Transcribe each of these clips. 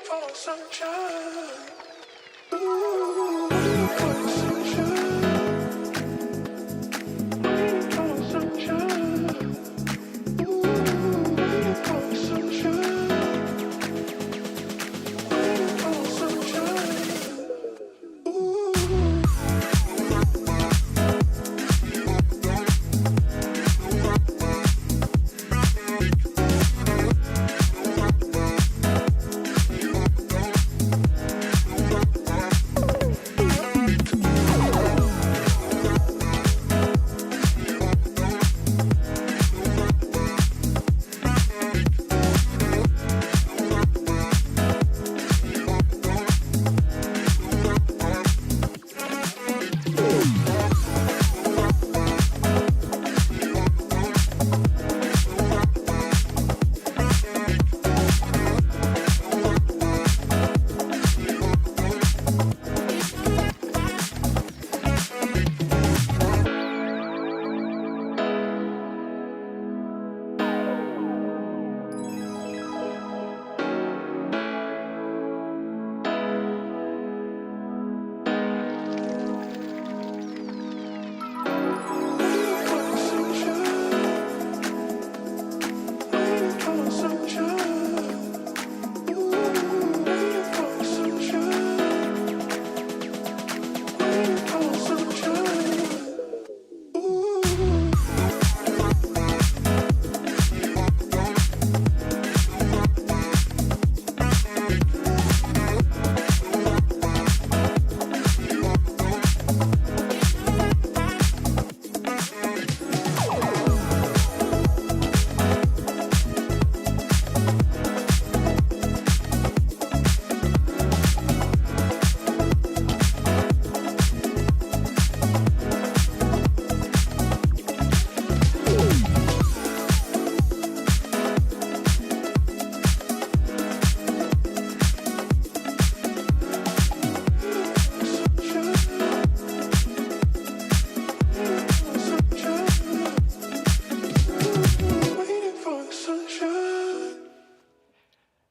for sunshine. Ooh, waiting for sunshine. Waiting for sunshine. Ooh, waiting for sunshine. Waiting for sunshine. Ooh.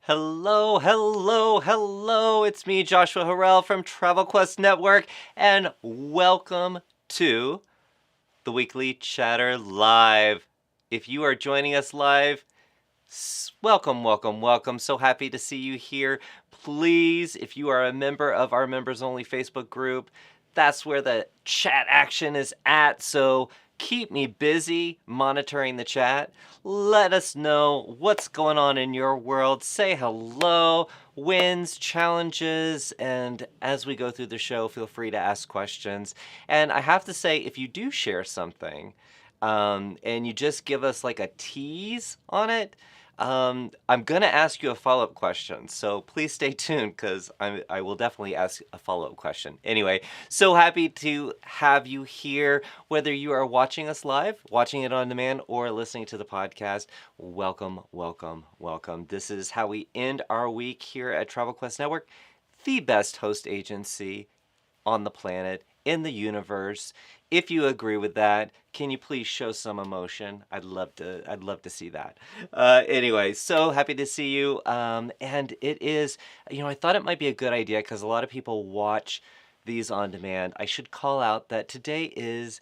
Hello, hello, hello. It's me, Joshua Harrell from Travel Quest Network, and welcome to the Weekly Chatter Live. If you are joining us live, welcome, welcome, welcome. So happy to see you here. Please, if you are a member of our members only Facebook group, that's where the chat action is at. So keep me busy monitoring the chat. Let us know what's going on in your world. Say hello, wins, challenges, and as we go through the show, feel free to ask questions. And I have to say, if you do share something, and you just give us like a tease on it, I'm going to ask you a follow-up question, so please stay tuned because I will definitely ask a follow-up question. Anyway, so happy to have you here, whether you are watching us live, watching it on demand, or listening to the podcast. Welcome, welcome, welcome. This is how we end our week here at Travel Quest Network, the best host agency on the planet, in the universe. If you agree with that, can you please show some emotion? I'd love to see that. Anyway, so happy to see you. And it is, I thought it might be a good idea because a lot of people watch these on demand. I should call out that today is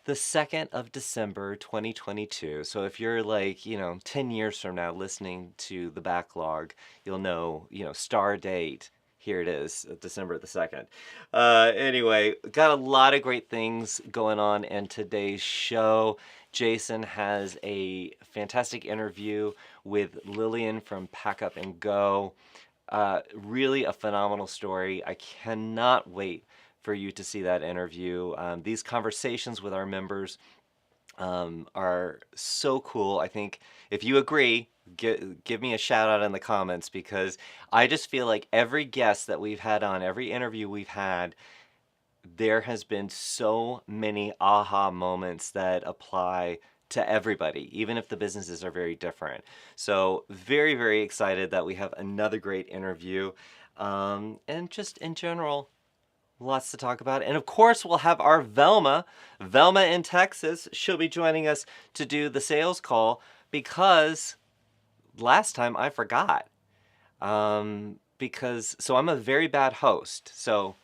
the 2nd of December, 2022. So if you're like, 10 years from now listening to the backlog, you'll know, star date. Here it is, December the 2nd. Anyway, got a lot of great things going on in today's show. Jason has a fantastic interview with Lillian from Pack Up and Go. Really a phenomenal story. I cannot wait for you to see that interview. These conversations with our members are so cool. I think if you agree, give me a shout out in the comments because I just feel like every guest that we've had on, every interview we've had, there has been so many aha moments that apply to everybody, even if the businesses are very different. So very, very excited that we have another great interview. And just in general, lots to talk about. And of course, we'll have our Velma in Texas. She'll be joining us to do the sales call because last time I forgot. because so I'm a very bad host. So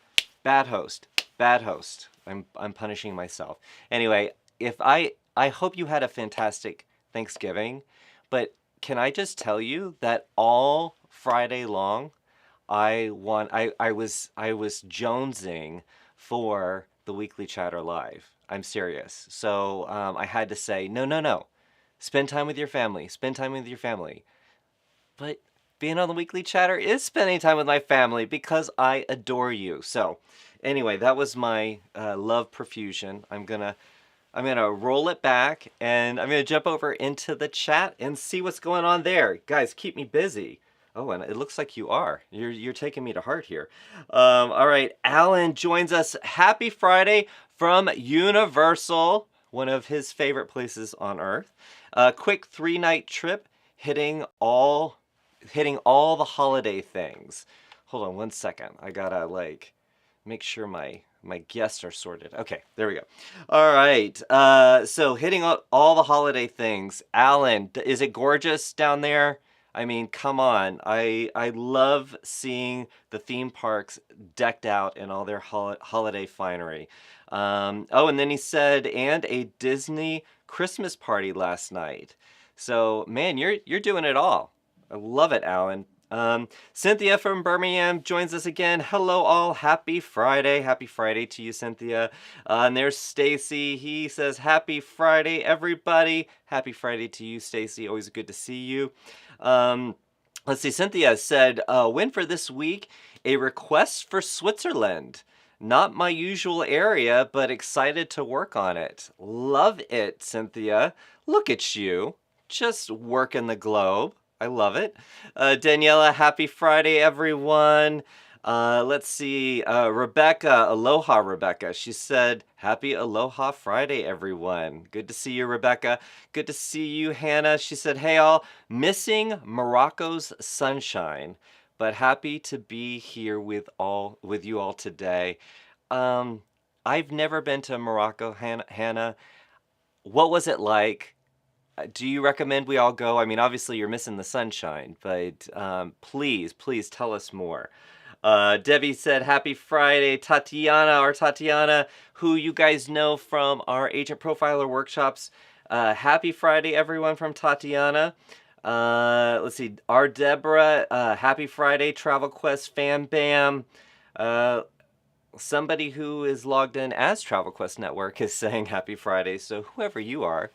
bad host, bad host. I'm punishing myself. Anyway, if I hope you had a fantastic Thanksgiving, but can I just tell you that all Friday long I was jonesing for the weekly chatter live. I'm serious. So I had to say, no, no, no. Spend time with your family. Spend time with your family. But being on the weekly chatter is spending time with my family because I adore you. So anyway, that was my love profusion. I'm gonna roll it back and I'm gonna jump over into the chat and see what's going on there. Guys, keep me busy. Oh, and it looks like you are. You're taking me to heart here. All right, Alan joins us. Happy Friday from Universal, one of his favorite places on Earth. A quick 3-night trip, hitting all the holiday things. Hold on one second. I gotta make sure my guests are sorted. Okay, there we go. All right. So hitting all the holiday things. Alan, is it gorgeous down there? I mean, come on. I love seeing the theme parks decked out in all their holiday finery. Oh, and then he said, and a Disney Christmas party last night. So, man, you're doing it all. I love it, Alan. Cynthia from Birmingham joins us again. Hello, all. Happy Friday. Happy Friday to you, Cynthia. And there's Stacy. He says, Happy Friday, everybody. Happy Friday to you, Stacy. Always good to see you. Let's see. Cynthia said, win for this week, a request for Switzerland. Not my usual area, but excited to work on it. Love it, Cynthia. Look at you. Just working the globe. I love it. Daniela, happy Friday, everyone. Let's see. Rebecca, aloha, Rebecca. She said, happy Aloha Friday, everyone. Good to see you, Rebecca. Good to see you, Hannah. She said, hey, all. Missing Morocco's sunshine, but happy to be here with you all today. I've never been to Morocco, Hannah. What was it like? Do you recommend we all go? I mean, obviously you're missing the sunshine, but please tell us more. Debbie said, happy Friday. Tatiana, who you guys know from our Agent Profiler workshops. Happy Friday, everyone, from Tatiana. Let's see, our Deborah, happy Friday, Travel Quest Fam Bam. Somebody who is logged in as Travel Quest Network is saying happy Friday, so whoever you are.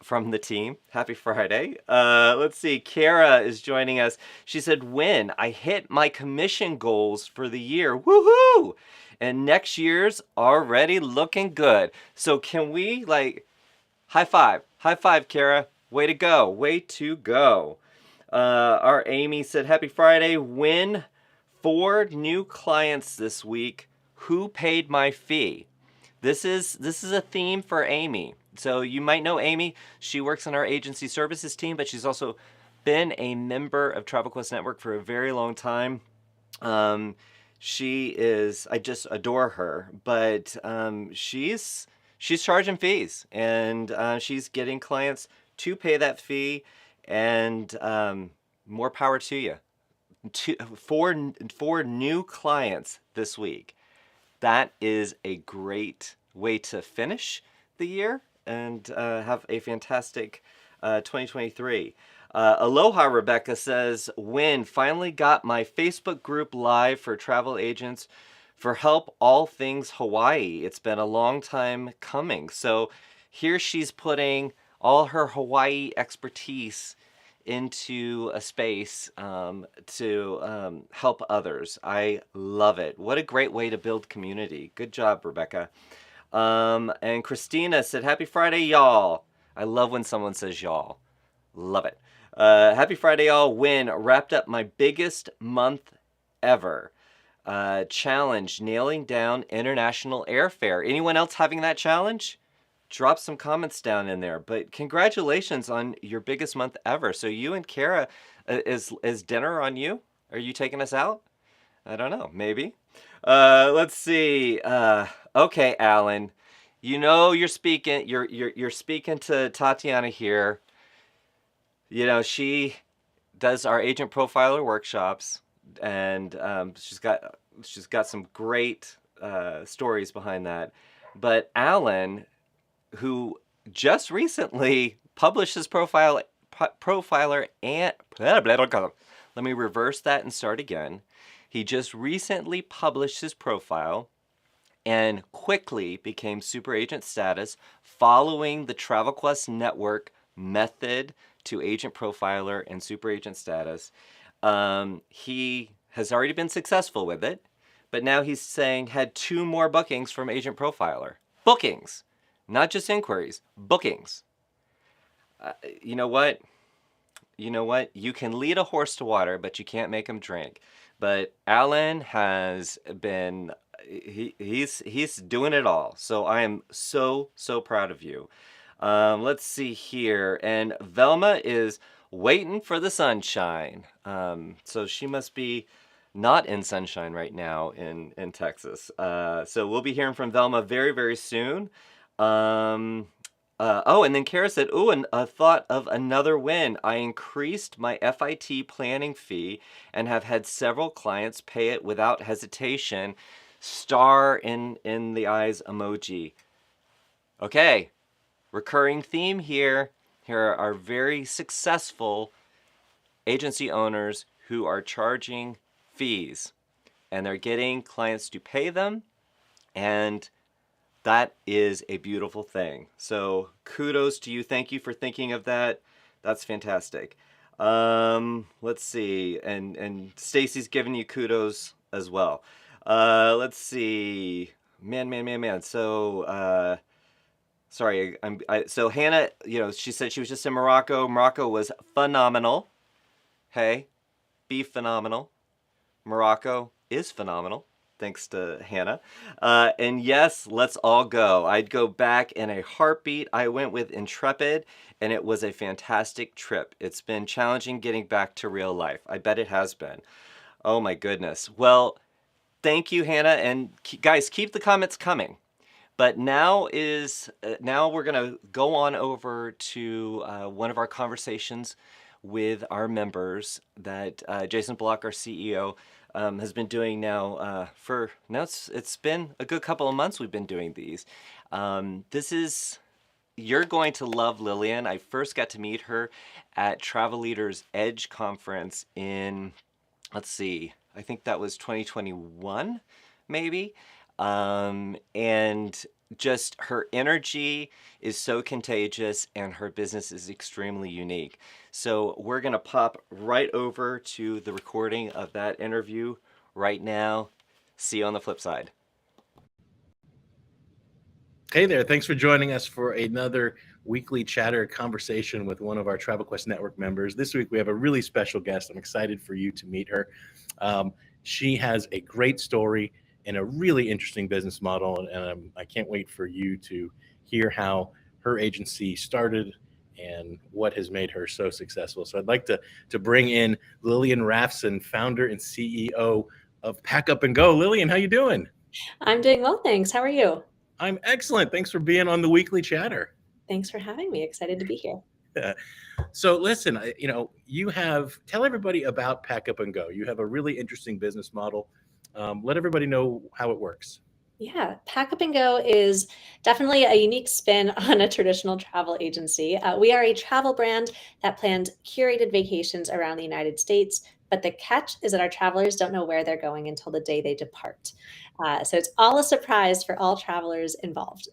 From the team. Happy Friday. Let's see. Kara is joining us. She said, when I hit my commission goals for the year. Woohoo! And next year's already looking good. So can we high five? High five, Kara. Way to go. Way to go. Our Amy said, happy Friday. Win 4 new clients this week. Who paid my fee? This is a theme for Amy. So you might know Amy. She works on our agency services team, but she's also been a member of Travel Quest Network for a very long time. I just adore her, but she's charging fees, and she's getting clients to pay that fee, and more power to you. Four new clients this week. That is a great way to finish the year and have a fantastic 2023. Aloha, Rebecca says, finally got my Facebook group live for travel agents for help all things Hawaii. It's been a long time coming. So here she's putting all her Hawaii expertise into a space to help others. I love it. What a great way to build community. Good job, Rebecca. And Christina said, happy Friday, y'all. I love when someone says y'all. Love it. Happy Friday, y'all. Wrapped up my biggest month ever. Challenge, nailing down international airfare. Anyone else having that challenge? Drop some comments down in there. But congratulations on your biggest month ever. So you and Kara, is dinner on you? Are you taking us out? I don't know. Maybe. Let's see. Okay, Alan. You know you're speaking. You're speaking to Tatiana here. You know she does our agent profiler workshops. and she's got some great stories behind that. But Alan, who just recently published his profiler and let me reverse that and start again. He just recently published his profile and quickly became super agent status following the TravelQuest network method to agent profiler and super agent status. He has already been successful with it, but now he's saying had two more bookings from agent profiler. Bookings, not just inquiries, bookings. You know what? You can lead a horse to water, but you can't make him drink. But Alan has been he's doing it all. So I am so proud of you. Let's see here, and Velma is waiting for the sunshine. So she must be not in sunshine right now in Texas. So we'll be hearing from Velma very soon. Oh, and then Kara said, "Oh, and a thought of another win. I increased my FIT planning fee and have had several clients pay it without hesitation." Star in the eyes emoji. Okay, recurring theme here. Here are very successful agency owners who are charging fees, and they're getting clients to pay them, and that is a beautiful thing. So kudos to you. Thank you for thinking of that. That's fantastic. Let's see, and Stacy's giving you kudos as well. Let's see, man. So sorry, so Hannah, she said she was just in Morocco. Morocco was phenomenal. Hey, be phenomenal. Morocco is phenomenal, thanks to Hannah. And yes, let's all go. I'd go back in a heartbeat. I went with Intrepid, and it was a fantastic trip. It's been challenging getting back to real life. I bet it has been. Oh my goodness. Well, thank you, Hannah. And guys, keep the comments coming. But now we're gonna go on over to one of our conversations with our members that Jason Block, our CEO, has been doing now it's been a good couple of months we've been doing these. You're going to love Lillian. I first got to meet her at Travel Leaders Edge conference in, let's see, I think that was 2021, maybe. And just her energy is so contagious and her business is extremely unique. So we're going to pop right over to the recording of that interview right now. See you on the flip side. Hey there, thanks for joining us for another weekly chatter conversation with one of our TravelQuest Network members. This week we have a really special guest. I'm excited for you to meet her. She has a great story and a really interesting business model, and I can't wait for you to hear how her agency started and what has made her so successful. So I'd like to bring in Lillian Rafson, founder and CEO of Pack Up and Go. Lillian, how you doing? I'm doing well, thanks. How are you? I'm excellent. Thanks for being on the weekly chatter. Thanks for having me. Excited to be here. So listen, tell everybody about Pack Up and Go. You have a really interesting business model. Let everybody know how it works. Yeah, Pack Up and Go is definitely a unique spin on a traditional travel agency. We are a travel brand that plans curated vacations around the United States, but the catch is that our travelers don't know where they're going until the day they depart. So it's all a surprise for all travelers involved.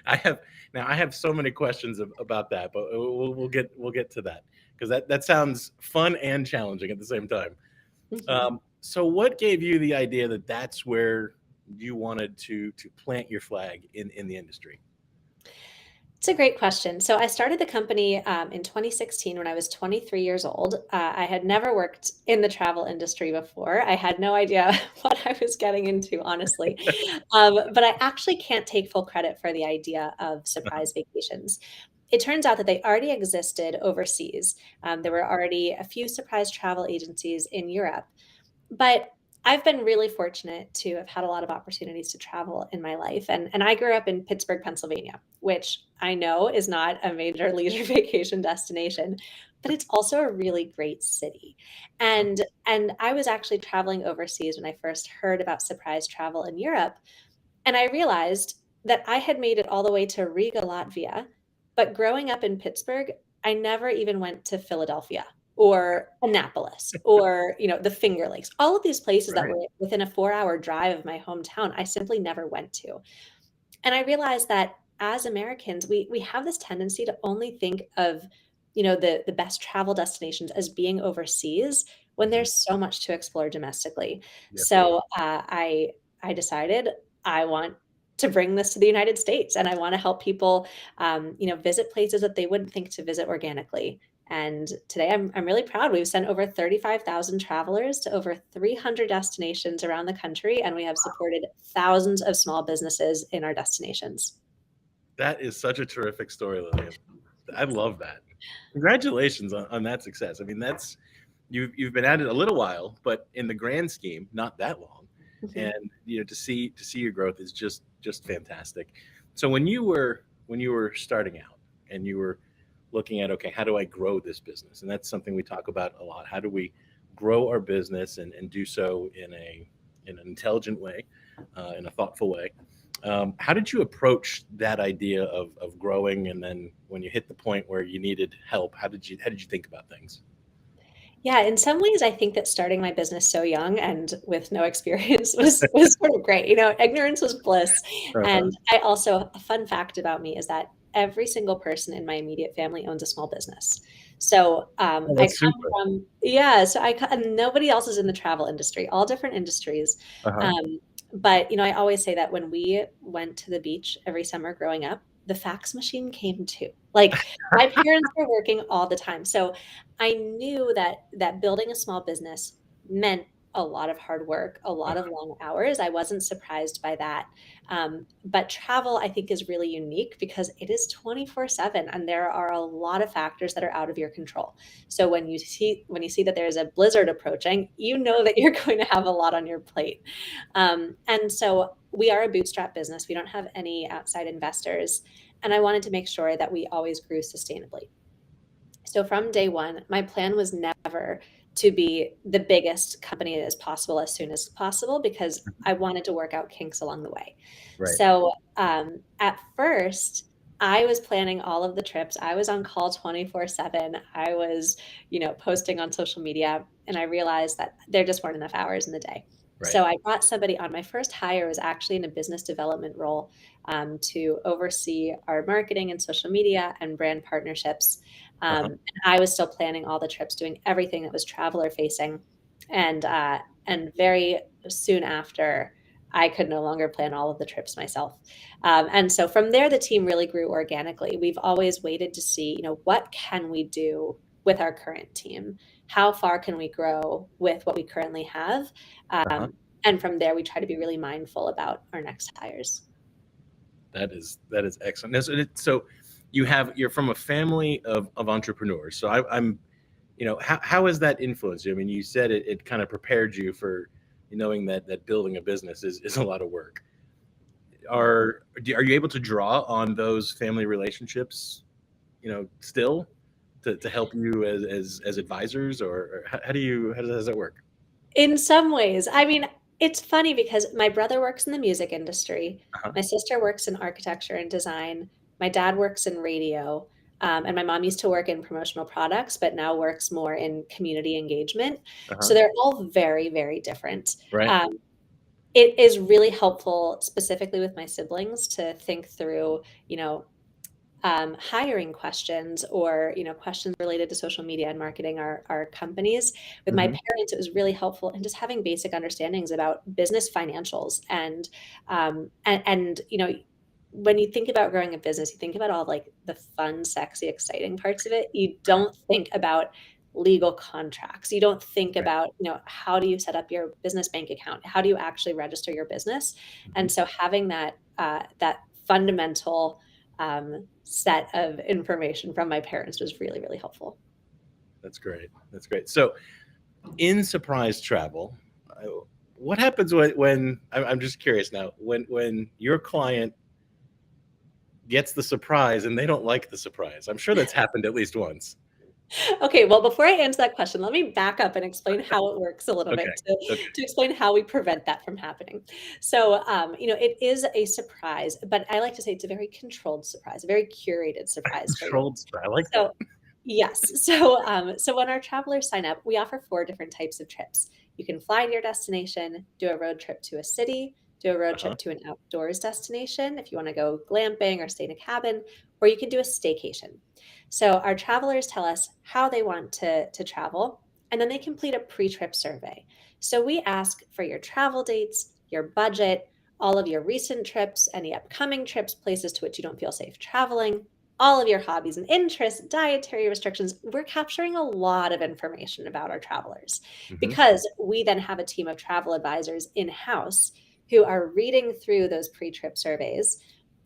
I have so many questions about that, but we'll get to that because that sounds fun and challenging at the same time. Mhm. So what gave you the idea that that's where you wanted to plant your flag in the industry? It's a great question. So I started the company in 2016 when I was 23 years old. I had never worked in the travel industry before. I had no idea what I was getting into, honestly. But I actually can't take full credit for the idea of surprise vacations. It turns out that they already existed overseas. There were already a few surprise travel agencies in Europe. But I've been really fortunate to have had a lot of opportunities to travel in my life. And I grew up in Pittsburgh, Pennsylvania, which I know is not a major leisure vacation destination. but it's also a really great city. And I was actually traveling overseas when I first heard about surprise travel in Europe, and I realized that I had made it all the way to Riga, Latvia, but growing up in Pittsburgh, I never even went to Philadelphia or Annapolis or, the Finger Lakes. All of these places that Right. were within a 4-hour drive of my hometown, I simply never went to. And I realized that as Americans, we have this tendency to only think of, the best travel destinations as being overseas when Mhm. there's so much to explore domestically. Yes, there is. So I decided I want to bring this to the United States, and I want to help people, visit places that they wouldn't think to visit organically. And today I'm really proud. We've sent over 35,000 travelers to over 300 destinations around the country, and we have supported thousands of small businesses in our destinations. That is such a terrific story, Lillian. I love that. Congratulations on that success. I mean, that's you've been at it a little while, but in the grand scheme, not that long. Mhm. And to see your growth is just fantastic. So when you were starting out and you were looking at, okay, how do I grow this business? And that's something we talk about a lot. How do we grow our business and do so in an intelligent way, in a thoughtful way? How did you approach that idea of growing? And then when you hit the point where you needed help, how did you think about things? Yeah, in some ways, I think that starting my business so young and with no experience was sort of great. Ignorance was bliss. Uh-huh. And I also, a fun fact about me is that every single person in my immediate family owns a small business. So Oh, I that's come super. from, yeah, so and nobody else is in the travel industry, all different industries. Uh-huh. But I always say that when we went to the beach every summer growing up, the fax machine came too. Like my parents were working all the time. So I knew that building a small business meant a lot of hard work, a lot of Uh-huh. long hours. I wasn't surprised by that. But travel, I think, is really unique because it is 24/7, and there are a lot of factors that are out of your control. So when you see that there's a blizzard approaching, you know that you're going to have a lot on your plate. And so we are a bootstrap business. We don't have any outside investors, and I wanted to make sure that we always grew sustainably. So from day one, my plan was never to be the biggest company as possible as soon as possible because I wanted to work out kinks along the way. Right. So at first, I was planning all of the trips. I was on call 24/7. I was, posting on social media, and I realized that there just weren't enough hours in the day. Right. So I brought somebody on. My first hire was actually in a business development role, to oversee our marketing and social media and brand partnerships. Uh-huh. And I was still planning all the trips, doing everything that was traveler facing. And very soon after, I could no longer plan all of the trips myself. And so from there, the team really grew organically. We've always waited to see, what can we do with our current team? How far can we grow with what we currently have? Uh-huh. And from there, we try to be really mindful about our next hires. That is excellent. So you're from a family of entrepreneurs. So I'm, how has that influenced you? I mean, you said it kind of prepared you for knowing that building a business is a lot of work. Are you able to draw on those family relationships, still to help you as advisors, or how does that work? In some ways. I mean, it's funny because my brother works in the music industry, Uh-huh. my sister works in architecture and design, my dad works in radio, and my mom used to work in promotional products, but now works more in community engagement. Uh-huh. So they're all very, very different. Right. Um, it is really helpful, specifically with my siblings, to think through, hiring questions or questions related to social media and marketing our companies. With my Hmm. parents, it was really helpful in just having basic understandings about business financials and when you think about growing a business, you think about all like the fun, sexy, exciting parts of it. You don't think about legal contracts. You don't think Right. about how do you set up your business bank account, how do you actually register your business. Hmm. And so having that fundamental set of information from my parents was really, really helpful. That's great. That's great. So in surprise travel, uh, what happens when I'm just curious now, when your client gets the surprise and they don't like the surprise? I'm sure that's happened at least once. Okay, well, before I answer that question, let me back up and explain how it works a little Okay. bit to, Okay. to explain how we prevent that from happening. So, it is a surprise, but I like to say it's a very controlled surprise, a very curated surprise for you. Controlled. I like that. So, yes. So when our travelers sign up, we offer four different types of trips. You can fly to your destination, do a road trip to a city, do a road Uh-huh. trip to an outdoors destination if you want to go glamping or stay in a cabin, or you can do a staycation. So our travelers tell us how they want to travel, and then they complete a pre-trip survey. So we ask for your travel dates, your budget, all of your recent trips, any upcoming trips, places to which you don't feel safe traveling, all of your hobbies and interests, dietary restrictions. We're capturing a lot of information about our travelers Hmm. because we then have a team of travel advisors in house who are reading through those pre trip surveys.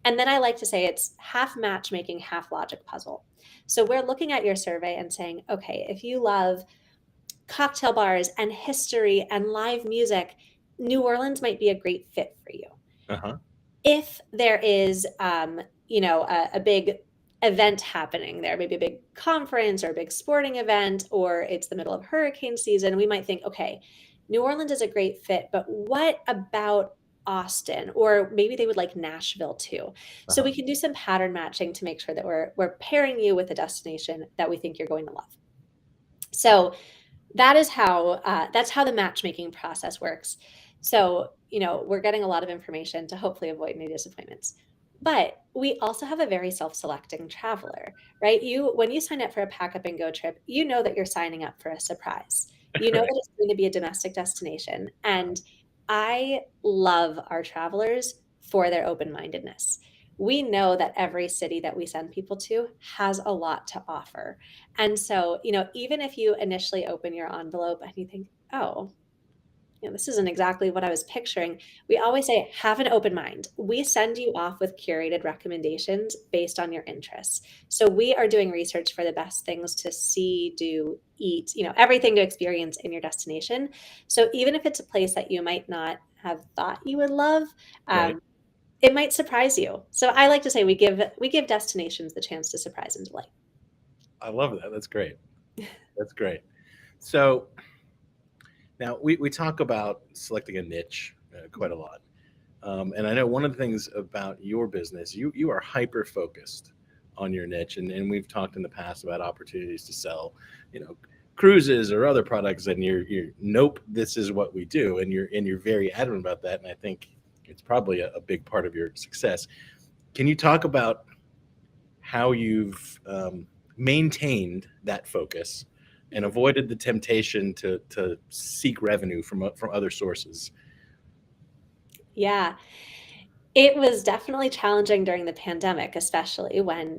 And then I like to say it's half matchmaking, half logic puzzle. So we're looking at your survey and saying, okay, if you love cocktail bars and history and live music, New Orleans might be a great fit for you. Uh-huh. If there is a big event happening there, maybe a big conference or a big sporting event, or it's the middle of hurricane season, we might think, okay, New Orleans is a great fit, but what about Austin? Or maybe they would like Nashville too. So Uh-huh. we can do some pattern matching to make sure that we're pairing you with a destination that we think you're going to love. So that's how the matchmaking process works. So, we're getting a lot of information to hopefully avoid any disappointments. But we also have a very self-selecting traveler, right? When you sign up for a pack up and go trip, you know that you're signing up for a surprise. You know Right. that it's going to be a domestic destination. And I love our travelers for their open-mindedness. We know that every city that we send people to has a lot to offer. And so, even if you initially open your envelope and you think, oh, this isn't exactly what I was picturing, we always say, have an open mind. We send you off with curated recommendations based on your interests. So we are doing research for the best things to see, do, eat, everything to experience in your destination. So even if it's a place that you might not have thought you would love, Right. um, it might surprise you. So I like to say we give destinations the chance to surprise and delight. I love that. That's great. That's great. So now we talk about selecting a niche quite a lot. And I know one of the things about your business, you are hyper focused on your niche, and we've talked in the past about opportunities to sell, you know, cruises or other products, and you're nope, this is what we do, and you're very adamant about that, and I think it's probably a big part of your success. Can you talk about how you've maintained that focus and Mhm. avoided the temptation to seek revenue from other sources? Yeah. It was definitely challenging during the pandemic, especially when,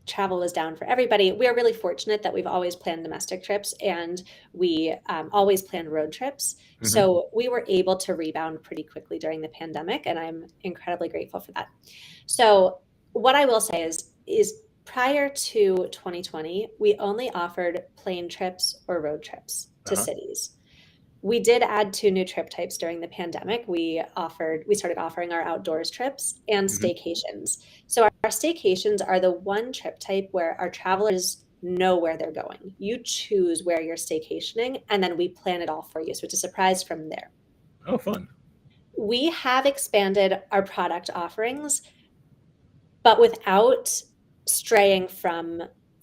travel was down for everybody. We are really fortunate that we've always planned domestic trips and we always planned road trips. Hmm. So we were able to rebound pretty quickly during the pandemic, and I'm incredibly grateful for that. So what I will say is prior to 2020, we only offered plane trips or road trips to Uh-huh. cities. We did add two new trip types during the pandemic. We started offering our outdoors trips and Hmm. staycations. So our staycations are the one trip type where our travelers know where they're going. You choose where you're staycationing, and then we plan it all for you. So it's a surprise from there. Oh, fun. We have expanded our product offerings, but without straying from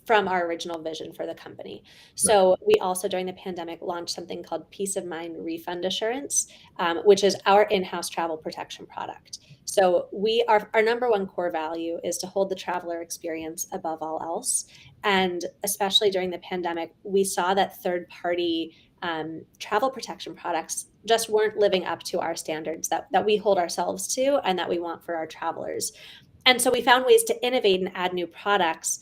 our original vision for the company. Right. So we also during the pandemic launched something called Peace of Mind Refund Assurance, which is our in-house travel protection product. So our number one core value is to hold the traveler experience above all else, and especially during the pandemic, we saw that third-party travel protection products just weren't living up to our standards that we hold ourselves to and that we want for our travelers. And so we found ways to innovate and add new products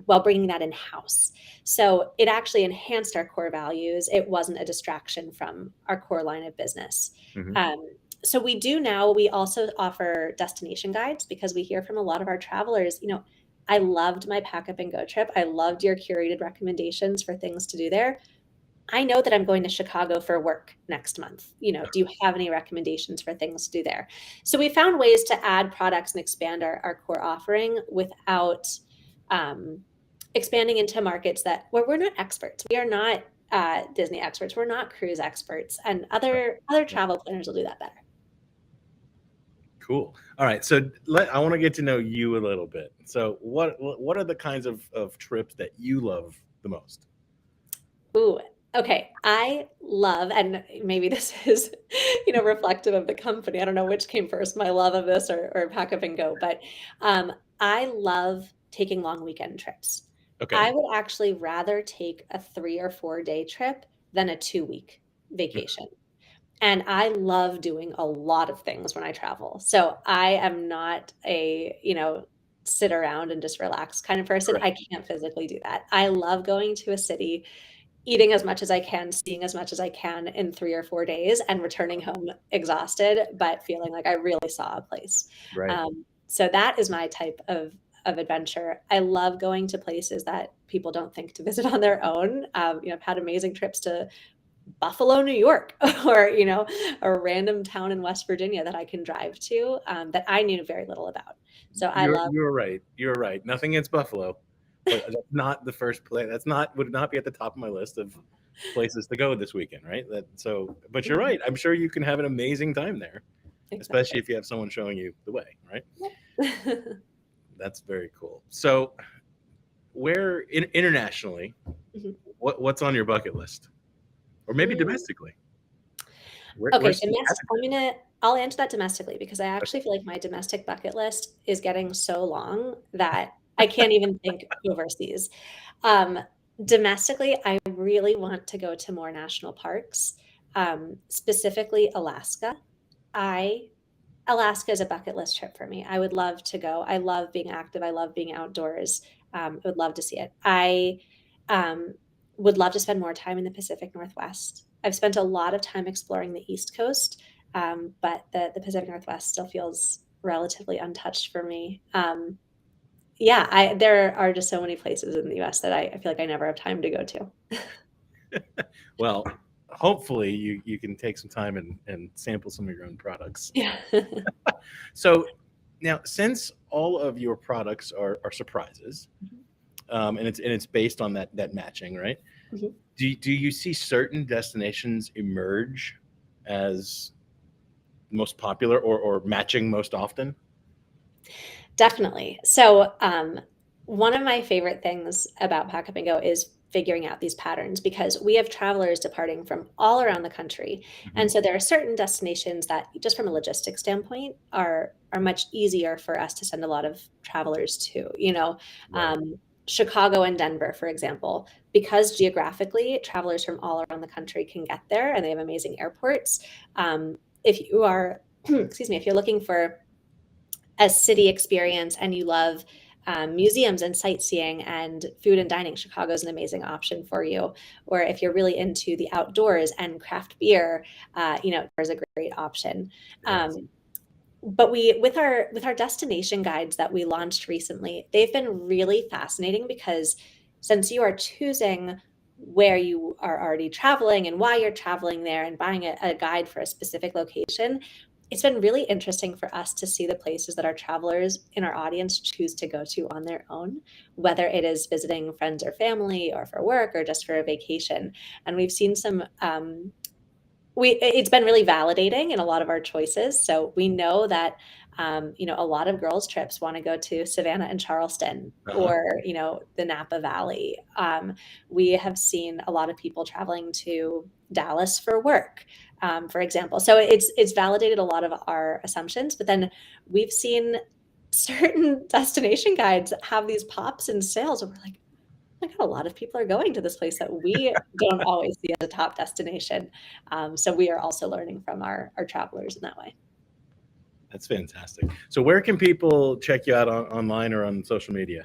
while bringing that in house. So it actually enhanced our core values. It wasn't a distraction from our core line of business. Hmm. Um, so we also offer destination guides because we hear from a lot of our travelers, I loved my pack up and go trip. I loved your curated recommendations for things to do there. I know that I'm going to Chicago for work next month. Do you have any recommendations for things to do there? So we found ways to add products and expand our core offering without um, expanding into markets that where we're not experts. We are not Disney experts. We're not cruise experts, and other Yeah. travel planners will do that better. Cool. All right. So I want to get to know you a little bit. So what are the kinds of trips that you love the most? Ooh, okay. I love, and maybe this is, reflective of the company. I don't know which came first, my love of this or pack up and go, but I love taking long weekend trips. Okay. I would actually rather take a 3 or 4 day trip than a 2 week Mm. vacation. And I love doing a lot of things when I travel. So I am not a, sit around and just relax kind of person. Right. I can't physically do that. I love going to a city, eating as much as I can, seeing as much as I can in 3 or 4 days, and returning home exhausted, but feeling like I really saw a place. Right. So that is my type of adventure. I love going to places that people don't think to visit on their own. I've had amazing trips to Buffalo, New York, or a random town in West Virginia that I can drive to, that I knew very little about. So I love. You're right. You're right. Nothing against Buffalo, but that's not the first place. That's not would not be at the top of my list of places to go this weekend, right? But you're Mhm, right. I'm sure you can have an amazing time there, especially exactly. if you have someone showing you the way, right? Yep. That's very cool. So, internationally, Mhm. what's on your bucket list, or maybe Mm. domestically? Okay, Where's some I'll answer that domestically because I actually feel like my domestic bucket list is getting so long that I can't even think overseas. Um, Domestically, I really want to go to more national parks, specifically Alaska. I Alaska is a bucket list trip for me. I would love to go. I love being active. I love being outdoors. I would love to see it. I um, would love to spend more time in the Pacific Northwest. I've spent a lot of time exploring the East Coast, but the Pacific Northwest still feels relatively untouched for me. Yeah, there are just so many places in the U.S. that I feel like I never have time to go to. well, hopefully you can take some time and sample some of your own products. Yeah. So now, since all of your products are surprises, and it's based on that matching, right? Mhm. Do you see certain destinations emerge as most popular or matching most often? Definitely. So, one of my favorite things about Pack Up and Go is figuring out these patterns because we have travelers departing from all around the country. And Mhm. so there are certain destinations that just from a logistics standpoint are much easier for us to send a lot of travelers to, Right. um, Chicago and Denver, for example, because geographically travelers from all around the country can get there and they have amazing airports. If you are, excuse me, if you're looking for a city experience and you love museums and sightseeing and food and dining, Chicago's an amazing option for you. Or if you're really into the outdoors and craft beer, there's a great option. It is. Um, but we with our destination guides that we launched recently, they've been really fascinating because since you are choosing where you are already traveling and why you're traveling there and buying a guide for a specific location, it's been really interesting for us to see the places that our travelers in our audience choose to go to on their own, whether it is visiting friends or family or for work or just for a vacation. And we've seen some it's been really validating in a lot of our choices. So we know that a lot of girls' trips want to go to Savannah and Charleston Uh-huh. or the Napa Valley. We have seen a lot of people traveling to Dallas for work, for example. So it's validated a lot of our assumptions. But then we've seen certain destination guides have these pops in sales, and we're like, my God, a lot of people are going to this place that we don't always see as a top destination. So we are also learning from our travelers in that way. That's fantastic. So where can people check you out online or on social media?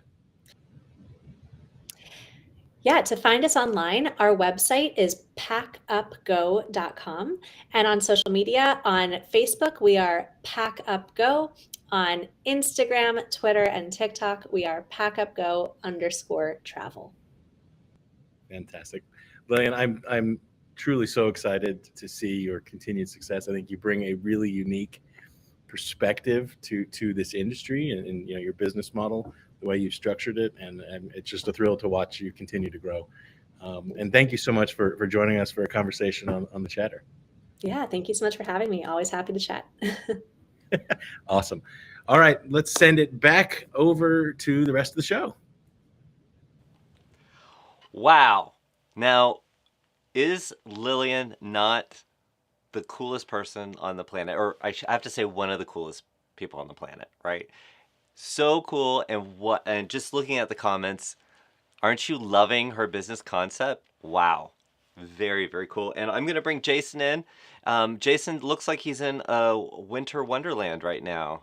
Yeah, to find us online, our website is packupgo.com. And on social media, on Facebook, we are packupgo. On Instagram, Twitter, and TikTok, we are packupgo_travel. Fantastic. Lillian, I'm truly so excited to see your continued success. I think you bring a really unique perspective to this industry and your business model the way you've structured it, and it's just a thrill to watch you continue to grow. And thank you so much for joining us for a conversation on the chatter. Yeah, thank you so much for having me. Always happy to chat. Awesome. All right, let's send it back over to the rest of the show. Wow. Now, is Lillian not the coolest person on the planet? Or I have to say one of the coolest people on the planet, right? So cool. And just looking at the comments, aren't you loving her business concept? Wow. Very, very cool. And I'm going to bring Jason in. Jason looks like he's in a winter wonderland right now.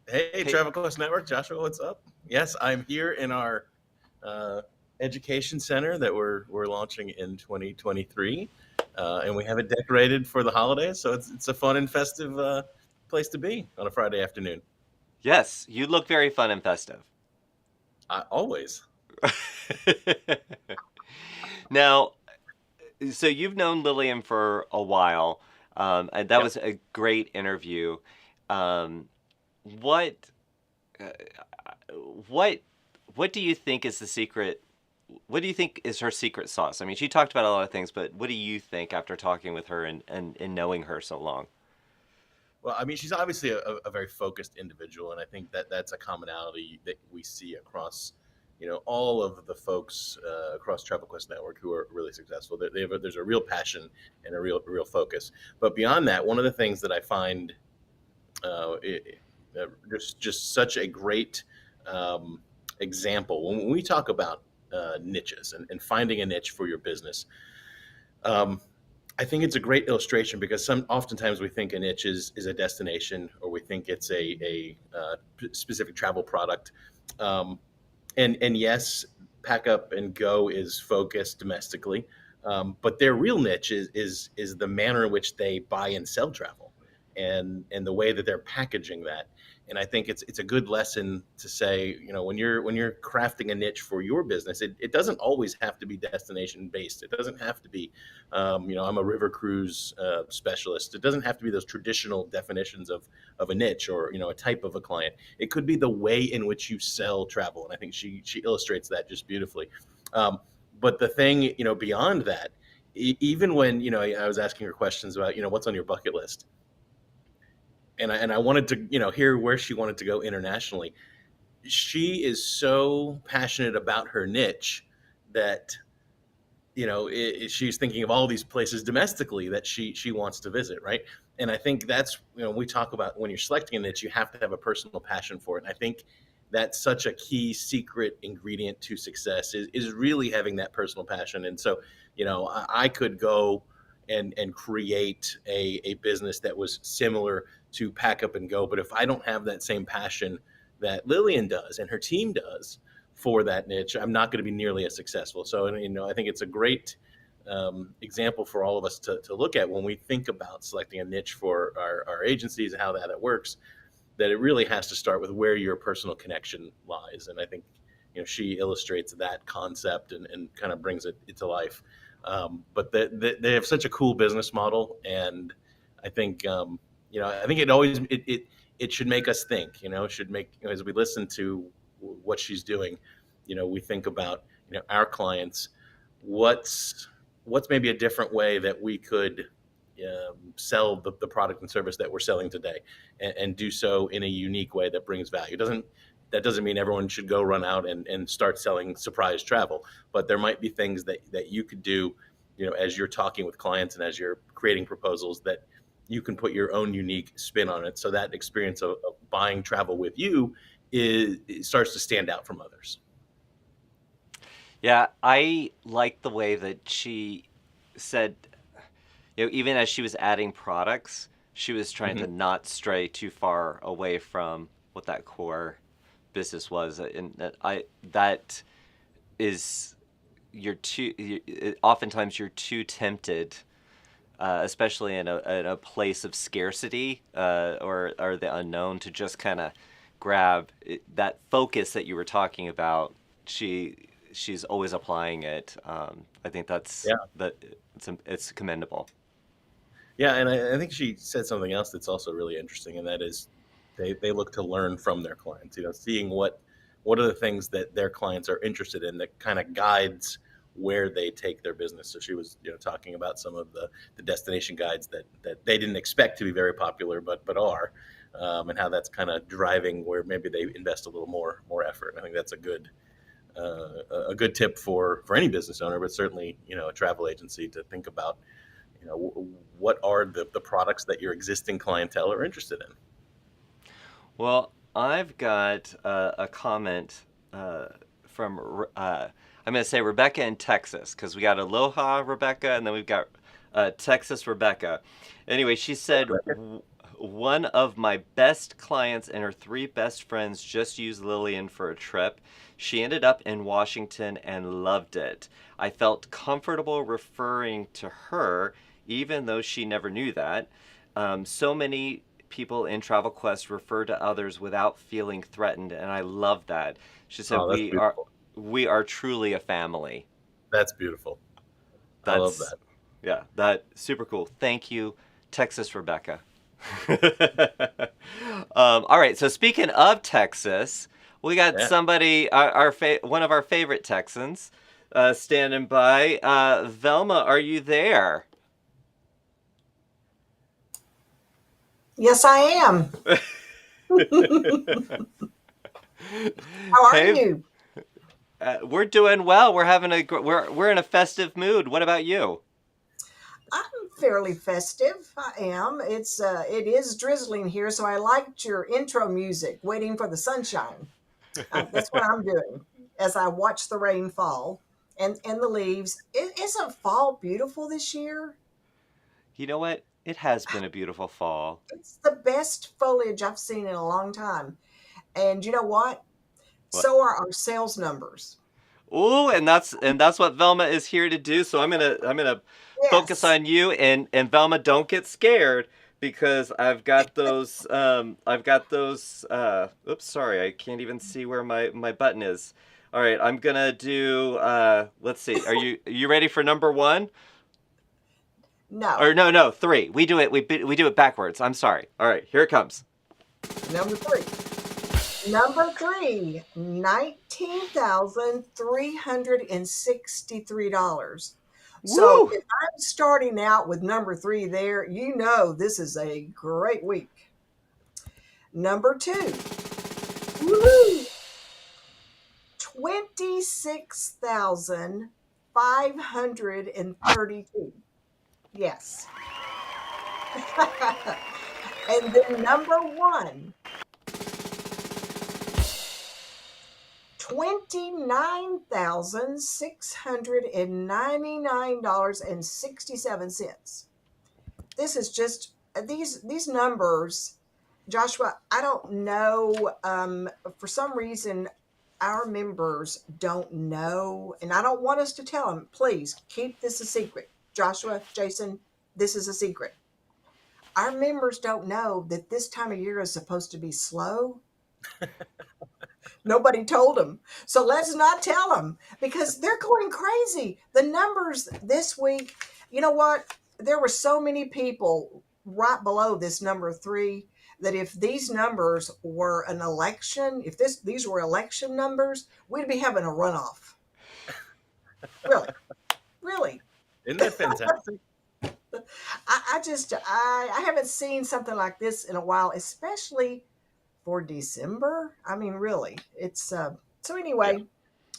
Hey, Travel Quest Network, Joshua, what's up? Yes, I'm here in our education center that we're launching in 2023, and we have it decorated for the holidays. So it's a fun and festive place to be on a Friday afternoon. Yes, you look very fun and festive. Always. Now, so you've known Lillian for a while, and that Yep. was a great interview. What, uh, what do you think is the secret? What do you think is her secret sauce? I mean, she talked about a lot of things, but what do you think after talking with her and knowing her so long? Well, I mean, she's obviously a very focused individual, and I think that that's a commonality that we see across, all of the folks across Travel Quest Network who are really successful. There's a real passion and a real focus. But beyond that, one of the things that I find just such a great example when we talk about niches and finding a niche for your business. I think it's a great illustration because oftentimes we think a niche is a destination, or we think it's a specific travel product. And yes, Pack Up and Go is focused domestically, but their real niche is the manner in which they buy and sell travel, and the way that they're packaging that. And I think it's a good lesson to say, when you're crafting a niche for your business, it doesn't always have to be destination based. It doesn't have to be, I'm a river cruise specialist. It doesn't have to be those traditional definitions of a niche, or a type of a client. It could be the way in which you sell travel, and I think she illustrates that just beautifully. But the thing, beyond that, even when I was asking her questions about what's on your bucket list, and I wanted to hear where she wanted to go internationally. She is so passionate about her niche that she's thinking of all these places domestically that she wants to visit, right? And I think that's we talk about, when you're selecting a niche, you have to have a personal passion for it. And I think that's such a key secret ingredient to success is really having that personal passion. And so I could go and create a business that was similar to Pack Up and Go, but if I don't have that same passion that Lillian does and her team does for that niche, I'm not going to be nearly as successful. So I think it's a great example for all of us to look at when we think about selecting a niche for our agencies and how that works, that it really has to start with where your personal connection lies. And I think she illustrates that concept and kind of brings it to life. But they have such a cool business model, and I think I think it should make us think. Should make, as we listen to what she's doing, we think about our clients. What's maybe a different way that we could sell the product and service that we're selling today, and do so in a unique way that brings value. That doesn't mean everyone should go run out and start selling surprise travel, but there might be things that you could do, as you're talking with clients and as you're creating proposals, that you can put your own unique spin on it. So that experience of buying travel with you it starts to stand out from others. Yeah, I like the way that she said, even as she was adding products, she was trying to not stray too far away from what that core business was. And that is, oftentimes you're too tempted, especially in a place of scarcity or the unknown, to just kind of grab that focus that you were talking about. She's always applying it. I think it's commendable. Yeah, and I think she said something else that's also really interesting, and that is they look to learn from their clients. Seeing what what are the things that their clients are interested in that kind of guides where they take their business. So she was, talking about some of the destination guides that they didn't expect to be very popular, but are, and how that's kind of driving where maybe they invest a little more effort. I think that's a good tip for any business owner, but certainly a travel agency to think about. What are the products that your existing clientele are interested in? Well, I've got a comment from, I'm going to say Rebecca in Texas, because we got Aloha Rebecca, and then we've got Texas Rebecca. Anyway, she said, one of my best clients and her 3 best friends just used Lillian for a trip. She ended up in Washington and loved it. I felt comfortable referring to her, even though she never knew that. So many people in Travel Quest refer to others without feeling threatened, and I love that. She said, Oh, that's beautiful. we are truly a family. That's beautiful. I love That's that. Yeah, that super cool. Thank you, Texas Rebecca. All right, so speaking of Texas, we got Yeah. somebody, one of our favorite Texans, standing by. Velma, are you there? Yes, I am. How are Hey, you? we're doing well. We're having we're in a festive mood. What about you? I'm fairly festive. I am. It is drizzling here, so I liked your intro music, "Waiting for the Sunshine." That's what I'm doing as I watch the rain fall and the leaves. Isn't fall beautiful this year? You know what? It has been a beautiful fall. It's the best foliage I've seen in a long time. And you know what? What? So are our sales numbers. Ooh, and that's what Velma is here to do. So I'm gonna focus Yes. on you, and Velma, don't get scared, because I've got those oops, sorry, I can't even see where my button is. All right, I'm gonna do let's see. Are you ready for number 1? No. Or no, 3. We do it backwards. I'm sorry. All right, here it comes. Number 3. Number 3, $19,363. So Woo! if I'm starting out with number 3 there, this is a great week. Number 2, woohoo, 26,532. Yes. And then number 1, $29,699.67. This is just these numbers, Joshua. I don't know. For some reason, our members don't know, and I don't want us to tell them. Please keep this a secret, Joshua, Jason. This is a secret. Our members don't know that this time of year is supposed to be slow. Nobody told them. So let's not tell them because they're going crazy. The numbers this week, you know what? There were so many people right below this number 3 that if these numbers were an election, if these were election numbers, we'd be having a runoff. Really, really. Isn't that fantastic? I haven't seen something like this in a while, especially for December. I mean, really, it's so Yeah. anyway,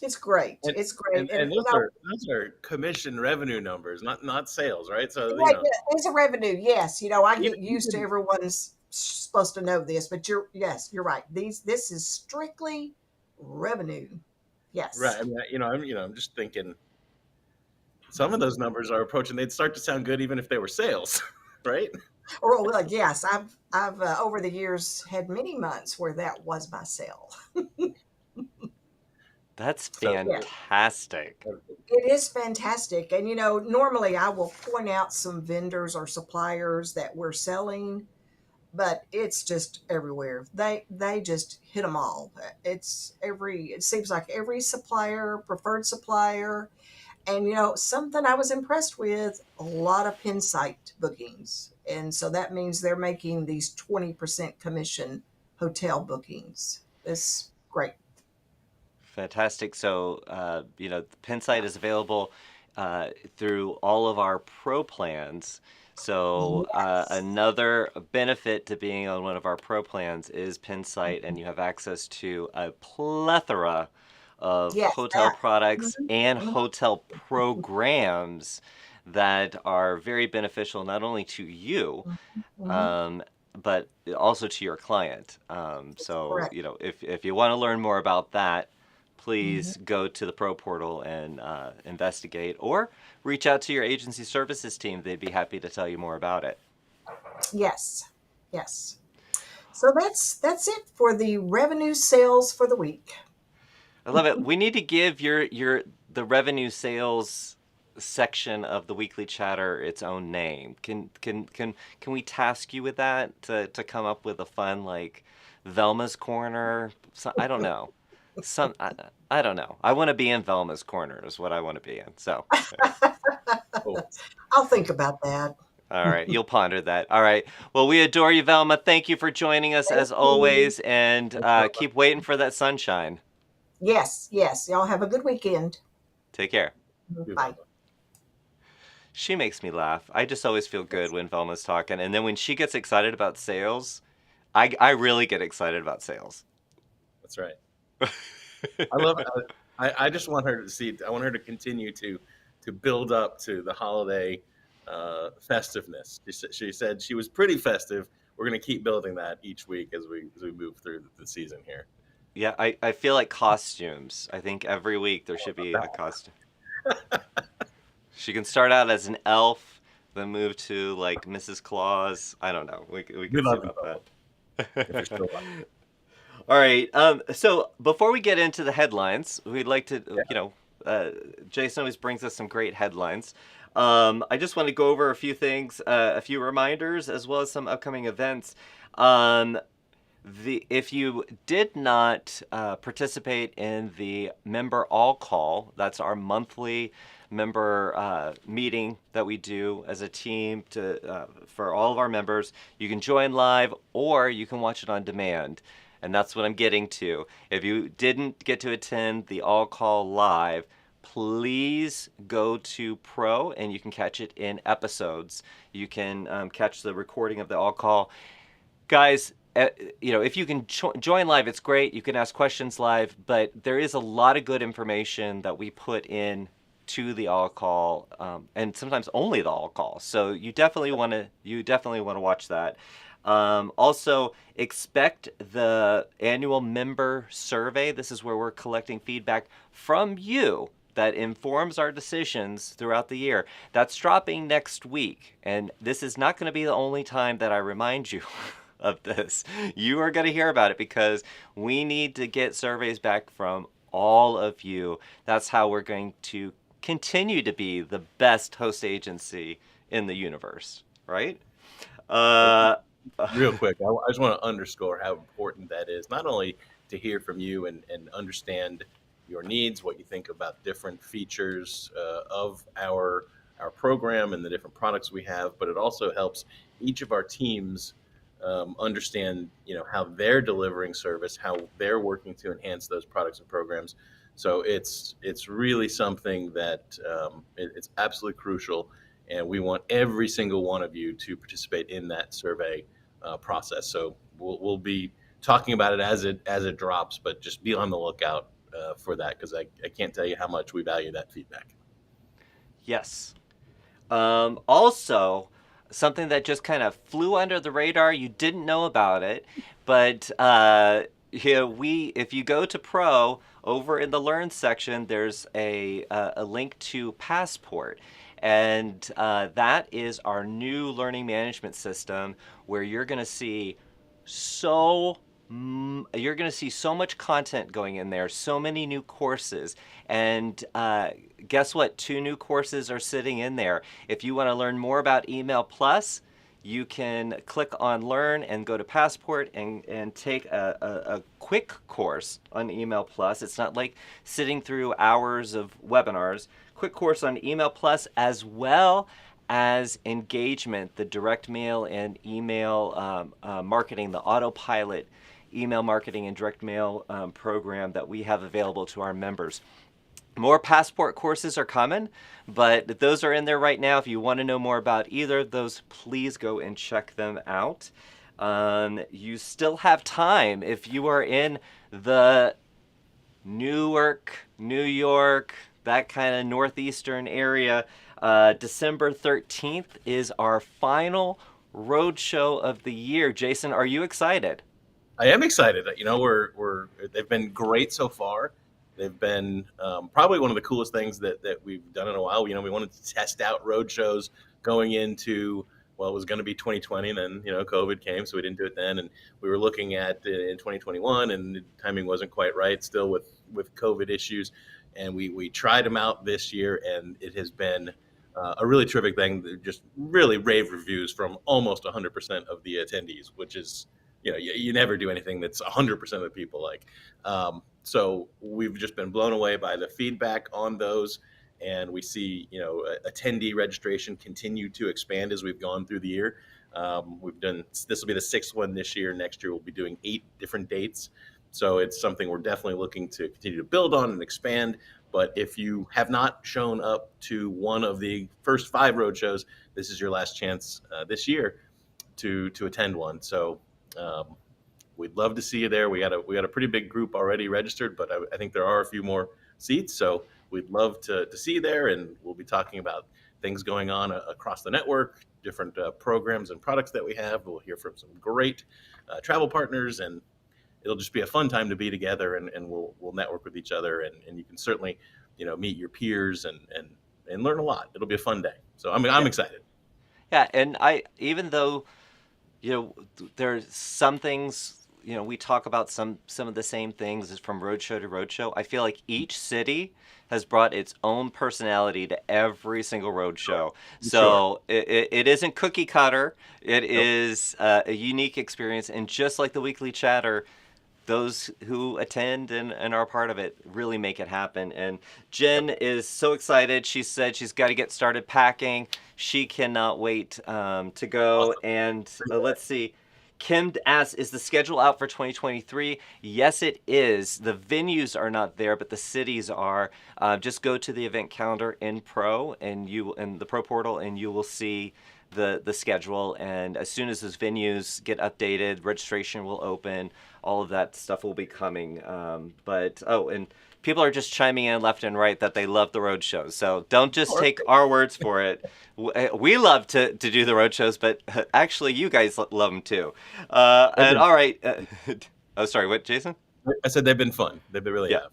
it's great. And It's great. And those are commission revenue numbers, not sales, right? So yeah, yeah, it's a revenue. Yes, I even get used to everyone's supposed to know this, but you're right. This is strictly revenue. right. Yes. I mean, I'm just thinking some of those numbers are approaching. They'd start to sound good even if they were sales, right? Or well, yes, I've over the years had many months where that was my sale. That's So fantastic. It is fantastic. And normally I will point out some vendors or suppliers that we're selling, but it's just everywhere. They just hit them all. It seems like every supplier, preferred supplier, and something I was impressed with, a lot of pin site bookings. And so that means they're making these 20% commission hotel bookings. It's great. Fantastic. So, the Pinsight is available through all of our pro plans. So, Yes. another benefit to being on one of our pro plans is Pinsight, and you have access to a plethora of Yes, hotel that. products Mhm, and mhm, hotel programs that are very beneficial not only to you, mhm, mhm. um, but also to your client. That's So, correct. if you want to learn more about that, Mhm. please go to the Pro Portal and investigate, or reach out to your agency services team. They'd be happy to tell you more about it. Yes. Yes. So that's it for the revenue sales for the week. I love it. We need to give the revenue sales section of the weekly chatter its own name. Can we task you with that to come up with a fun, like, Velma's Corner? I don't know. I don't know. I want to be in Velma's Corner is what I want to be in. So, Oh, I'll think about that. all right, you'll ponder that. All right. Well, we adore you, Velma. Thank you for joining us Thank as you. always, and thanks, Velma. keep waiting for that sunshine. Yes, yes. Y'all have a good weekend. Take care. You, Bye. Velma. She makes me laugh. I just always feel good Yes. when Velma's talking. And then when she gets excited about sales, I really get excited about sales. That's right. I love it. I just want her to see. I want her to continue to build up to the holiday festiveness. She said she was pretty festive. We're going to keep building that each week as we move through the season here. Yeah, I feel like costumes. I think every week there should be a costume. She can start out as an elf, then move to like Mrs. Claus. I don't know. We We can see love you, about Velma. that. If you're still watching. All right. So before we get into the headlines, we'd like to, Jason always brings us some great headlines. I just want to go over a few things, a few reminders, as well as some upcoming events. Um, if you did not participate in the member all call, that's our monthly member meeting that we do as a team for all of our members. You can join live or you can watch it on demand. And that's what I'm getting to. If you didn't get to attend the all call live, please go to Pro and you can catch it in episodes. You can catch the recording of the all call. Guys, if you can join live, it's great. You can ask questions live, but there is a lot of good information that we put in to the all call, and sometimes only the all call. So you definitely want to watch that. Also, expect the annual member survey. This is where we're collecting feedback from you that informs our decisions throughout the year. That's dropping next week, and this is not going to be the only time that I remind you of this. You are going to hear about it because we need to get surveys back from all of you. That's how we're going to continue to be the best host agency in the universe, right? Real quick, I just want to underscore how important that is, not only to hear from you and understand your needs, what you think about different features of our program and the different products we have, but it also helps each of our teams understand, how they're delivering service, how they're working to enhance those products and programs. So it's really something that it's absolutely crucial, and we want every single one of you to participate in that survey process. So we'll be talking about it as it drops, but just be on the lookout for that, because I can't tell you how much we value that feedback. Yes. Also, something that just kind of flew under the radar, you didn't know about it, but if you go to Pro, over in the Learn section, there's a link to Passport. And that is our new learning management system where you're going to see so much content going in there, so many new courses. And guess what? 2 new courses are sitting in there. If you want to learn more about Email Plus, you can click on Learn and go to Passport and take a quick course on Email Plus. It's not like sitting through hours of webinars. Quick course on Email Plus, as well as engagement, the direct mail and email marketing, the autopilot email marketing and direct mail program that we have available to our members. More passport courses are coming, but those are in there right now. If you want to know more about either of those, please go and check them out. You still have time if you are in the Newark, New York, that kind of northeastern area. December 13th is our final road show of the year. Jason, are you excited? I am excited. You know, they've been great so far. They've been probably one of the coolest things that we've done in a while. You know, we wanted to test out road shows going into, well, it was going to be 2020, and then, you know, COVID came, so we didn't do it then. And we were looking at in 2021, and the timing wasn't quite right, still with COVID issues. And we tried them out this year, and it has been a really terrific thing. Just really rave reviews from almost 100% of the attendees, which is, you know, you never do anything that's 100% of the people like. So we've just been blown away by the feedback on those, and we see, you know, attendee registration continue to expand as we've gone through the year. This will be the 6th one this year. Next year we'll be doing 8 different dates. So it's something we're definitely looking to continue to build on and expand. But if you have not shown up to one of the first 5 road shows, this is your last chance this year to attend one. So we'd love to see you there. We got a pretty big group already registered, but I think there are a few more seats. So we'd love to see you there, and we'll be talking about things going on across the network, different programs and products that we have. We'll hear from some great travel partners, and it'll just be a fun time to be together, and we'll network with each other, and you can certainly, you know, meet your peers and learn a lot. It'll be a fun day. So I'm excited. Yeah, and even though, you know, there's some things, you know, we talk about some of the same things as from roadshow to roadshow. I feel like each city has brought its own personality to every single roadshow. So it isn't cookie cutter. It is a unique experience. And just like the weekly chatter, those who attend and are part of it really make it happen. And Jen is so excited. She said she's got to get started packing. She cannot wait to go. Awesome. And let's see. Kim asks, is the schedule out for 2023? Yes, it is. The venues are not there, but the cities are. Just go to the event calendar in Pro and the Pro portal, and you will see the schedule. And as soon as those venues get updated, registration will open. All of that stuff will be coming. And people are just chiming in left and right that they love the road shows. So don't just take our words for it. We love to do the road shows, but actually you guys love them too. And all right. Oh, sorry. What, Jason? I said they've been fun. They really have.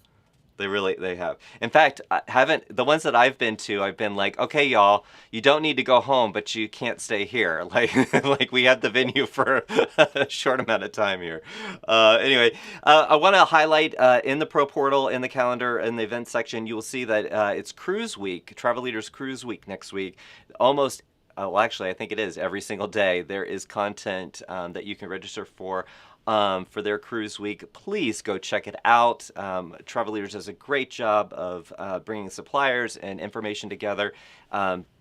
They have. In fact, the ones that I've been to, I've been like, okay, y'all, you don't need to go home, but you can't stay here. Like we had the venue for a short amount of time here. Anyway, I want to highlight in the Pro Portal, in the calendar, in the event section, you will see that it's Cruise Week, Travel Leaders Cruise Week next week. Almost well, actually, I think it is every single day. There is content that you can register for their cruise week. Please go check it out. Travel Leaders does a great job of bringing suppliers and information together.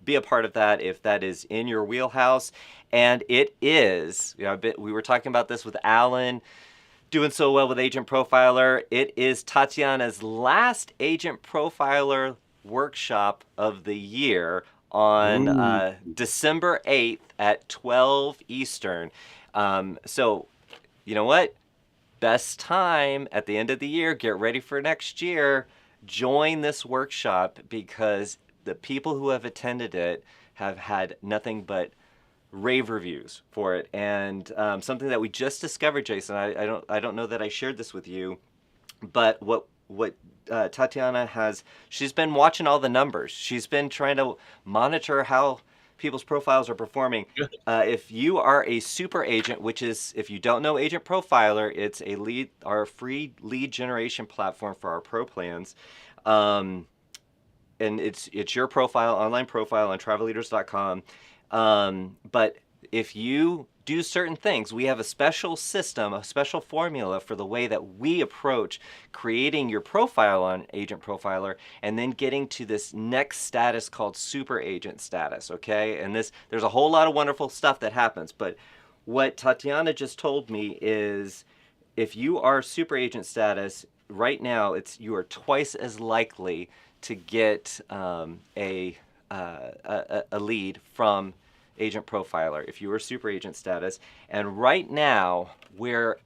Be a part of that if that is in your wheelhouse. And it is, you know, we were talking about this with Alan, doing so well with Agent Profiler. It is Tatiana's last Agent Profiler workshop of the year on December 8th at 12 Eastern. So you know what? Best time at the end of the year, get ready for next year. Join this workshop because the people who have attended it have had nothing but rave reviews for it. And something that we just discovered, Jason, I don't know that I shared this with you, but what Tatiana she's been watching all the numbers. She's been trying to monitor how people's profiles are performing. If you are a super agent, which is, if you don't know Agent Profiler, it's our free lead generation platform for our pro plans. And it's your profile, online profile on travelleaders.com. But if you do certain things, we have a special system, a special formula for the way that we approach creating your profile on Agent Profiler and then getting to this next status called super agent status, okay? And there's a whole lot of wonderful stuff that happens, but what Tatiana just told me is if you are super agent status right now, you are twice as likely to get a lead from agent profiler if you are super agent status. And right now we're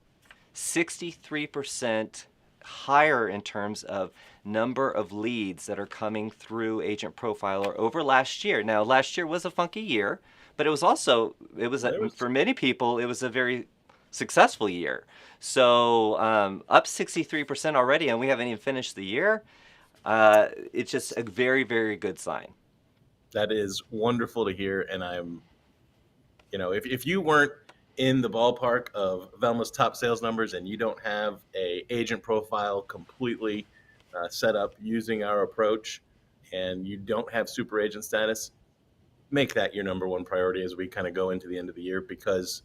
63% higher in terms of number of leads that are coming through agent profiler over last year. Now, last year was a funky year, but it was for many people, it was a very successful year. So up 63% already, and we haven't even finished the year. It's just a very, very good sign. That is wonderful to hear. And if you weren't in the ballpark of Velma's top sales numbers and you don't have a agent profile completely set up using our approach, and you don't have super agent status, make that your number one priority as we kind of go into the end of the year, because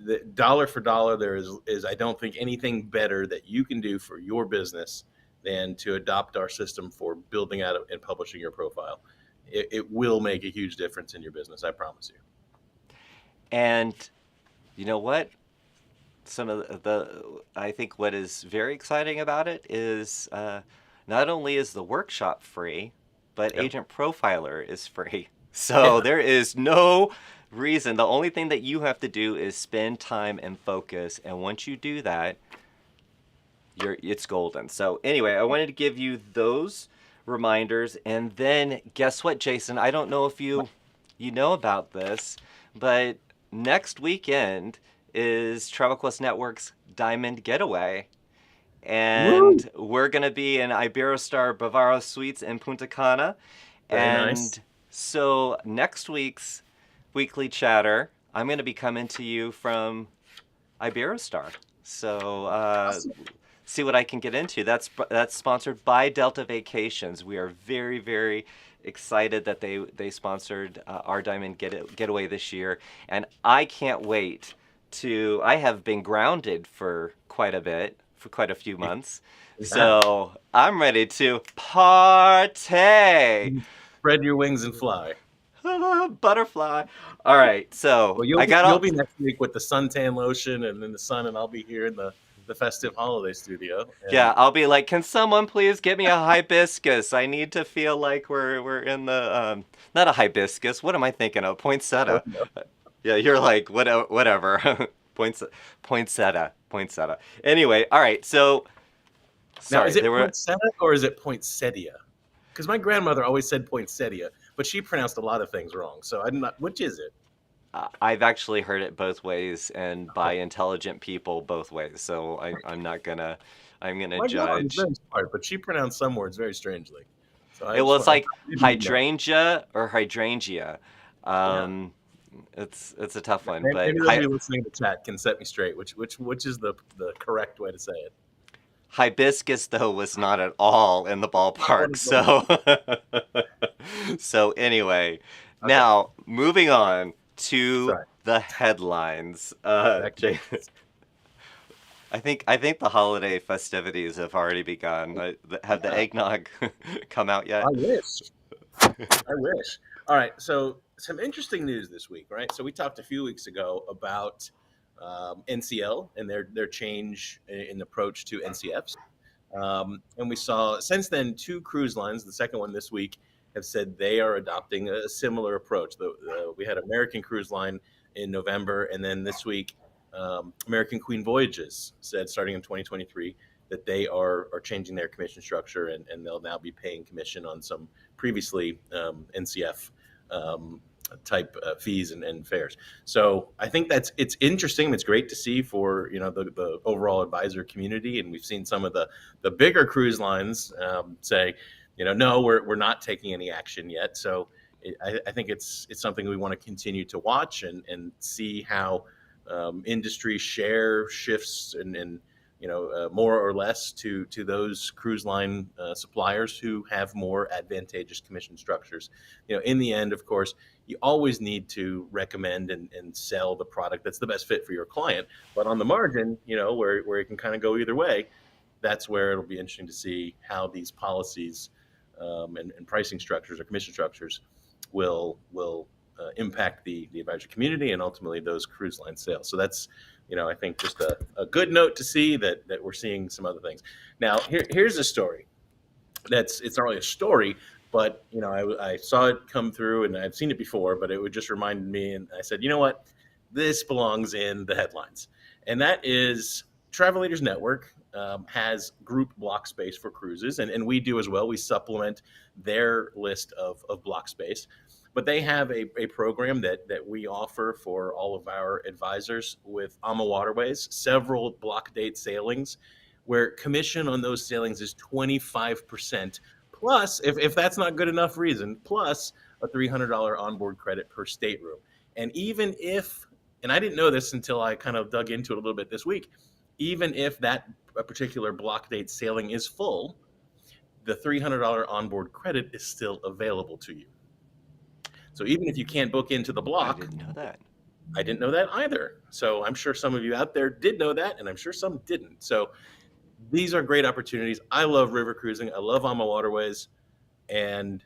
the dollar for dollar, there is I don't think anything better that you can do for your business than to adopt our system for building out and publishing your profile. It will make a huge difference in your business, I promise you. And you know what? Some of I think what is very exciting about it is not only is the workshop free, but Yep. Agent Profiler is free. So there is no reason. The only thing that you have to do is spend time and focus. And once you do that, it's golden. So anyway, I wanted to give you those reminders. And then guess what, Jason? I don't know if you know about this, but next weekend is Travel Quest Network's Diamond Getaway. And we're going to be in Iberostar Bavaro Suites in Punta Cana. Very and nice. So next week's weekly chatter, I'm going to be coming to you from Iberostar. So see what I can get into. That's sponsored by Delta Vacations. We are very, very excited that they sponsored our Diamond Getaway this year. And I can't wait I have been grounded for quite a few months. So I'm ready to partay. Spread your wings and fly. Butterfly. All right, so Well, you'll be next week with the suntan lotion and then the sun, and I'll be here in the festive holiday studio. Yeah, I'll be like, can someone please get me a hibiscus? I need to feel like we're in the not a hibiscus. What am I thinking of? Poinsettia. Yeah, you're like whatever. Poinsettia. Anyway, all right. So Now, is it poinsettia or is it poinsettia? Because my grandmother always said poinsettia, but she pronounced a lot of things wrong. So I'm not. Which is it? I've actually heard it both ways and by intelligent people both ways. So I'm not gonna. I'm gonna My grandma was judge. very smart, but she pronounced some words very strangely. So It was like hydrangea or hydrangea. It's a tough one, but maybe those of you listening to chat can set me straight. Which is the correct way to say it? Hibiscus, though, was not at all in the ballpark. So anyway, now moving on to the headlines. I think the holiday festivities have already begun. Have the eggnog come out yet? I wish. All right. So some interesting news this week, right? So we talked a few weeks ago about NCL and their change in approach to NCFs. And we saw since then 2 cruise lines, the second one this week, have said they are adopting a similar approach. We had American Cruise Line in November, and then this week, American Queen Voyages said starting in 2023 that they are changing their commission structure, and they'll now be paying commission on some previously NCF type fees and fares. So I think it's interesting. It's great to see for the overall advisor community, and we've seen some of the bigger cruise lines say, no, we're not taking any action yet. So I think it's something we want to continue to watch and see how industry share shifts and more or less to those cruise line suppliers who have more advantageous commission structures. In the end, of course, you always need to recommend and sell the product that's the best fit for your client. But on the margin, where it can kind of go either way, that's where it'll be interesting to see how these policies and pricing structures or commission structures will impact the advisory community and ultimately those cruise line sales. So that's, I think just a good note to see that we're seeing some other things. Now, here's a story it's not really a story, but I saw it come through and I've seen it before, but it would just remind me, and I said, you know what, this belongs in the headlines, and that is Travel Leaders Network has group block space for cruises, and we do as well. We supplement their list of block space, but they have a program that we offer for all of our advisors with AMA Waterways, several block date sailings where commission on those sailings is 25%, plus, if that's not good enough reason, plus a $300 onboard credit per stateroom. And even if, and I didn't know this until I kind of dug into it a little bit this week, even if that particular block date sailing is full, the $300 onboard credit is still available to you. So even if you can't book into the block, I didn't know that. I didn't know that either. So I'm sure some of you out there did know that, and I'm sure some didn't. So these are great opportunities. I love river cruising. I love AMA Waterways. And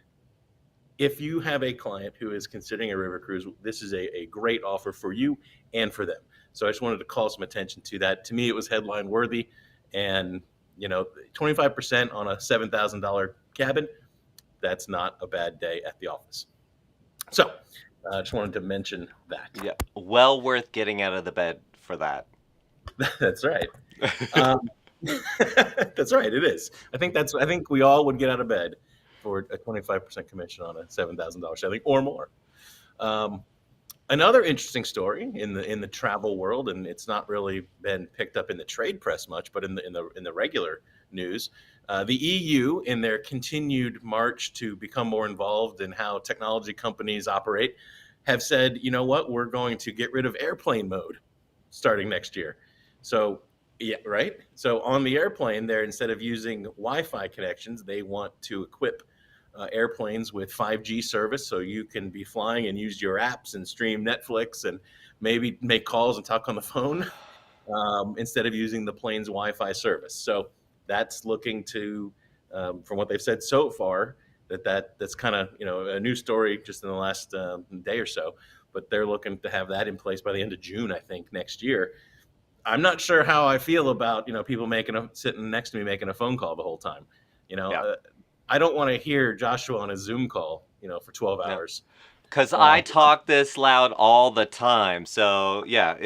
if you have a client who is considering a river cruise, this is a great offer for you and for them. So I just wanted to call some attention to that. To me, it was headline worthy. And, 25% on a $7,000 cabin, that's not a bad day at the office. So I just wanted to mention that. Yeah, well worth getting out of the bed for that. That's right. That's right. It is. I think we all would get out of bed for a 25% commission on a $7,000 sailing or more. Another interesting story in the travel world, and it's not really been picked up in the trade press much, but in the regular news, the EU, in their continued march to become more involved in how technology companies operate, have said, you know what, we're going to get rid of airplane mode starting next year. So, yeah, right. So on the airplane there, instead of using Wi-Fi connections, they want to equip airplanes with 5G service, so you can be flying and use your apps and stream Netflix and maybe make calls and talk on the phone instead of using the plane's Wi-Fi service. So that's looking to, from what they've said so far, that's kind of a new story just in the last day or so. But they're looking to have that in place by the end of June, I think, next year. I'm not sure how I feel about people sitting next to me making a phone call the whole time. Yeah. I don't want to hear Joshua on a Zoom call, for 12 hours. Because I talk this loud all the time. So yeah,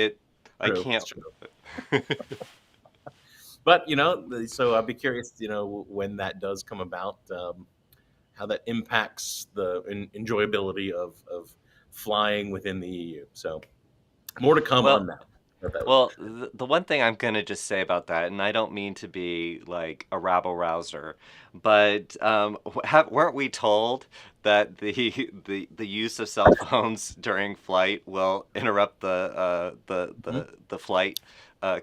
I True, can't. it's true. But so I'd be curious, when that does come about, how that impacts the enjoyability of flying within the EU. So more to come on that. Well, the one thing I'm going to just say about that, and I don't mean to be like a rabble-rouser, but weren't we told that the use of cell phones during flight will interrupt the flight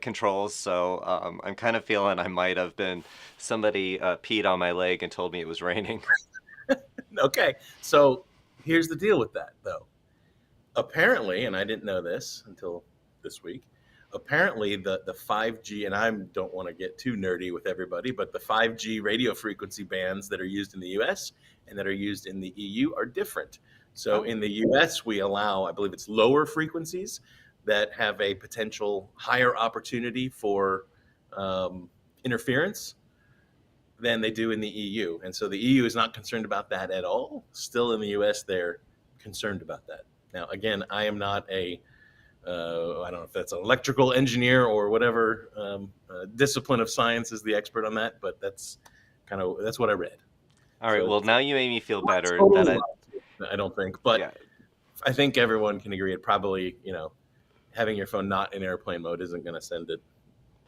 controls? So I'm kind of feeling I might have been somebody peed on my leg and told me it was raining. Okay, so here's the deal with that, though. Apparently, and I didn't know this until this week, apparently the 5G, and I don't want to get too nerdy with everybody, but the 5G radio frequency bands that are used in the US and that are used in the EU are different. So in the US, we allow, I believe it's lower frequencies that have a potential higher opportunity for interference than they do in the EU. And so the EU is not concerned about that at all. Still in the US, they're concerned about that. Now, again, I am not I don't know if that's an electrical engineer or whatever discipline of science is the expert on that, but that's what I read. All right. So well, now you made me feel better totally that I don't think, but yeah. I think everyone can agree it probably, having your phone not in airplane mode isn't going to send it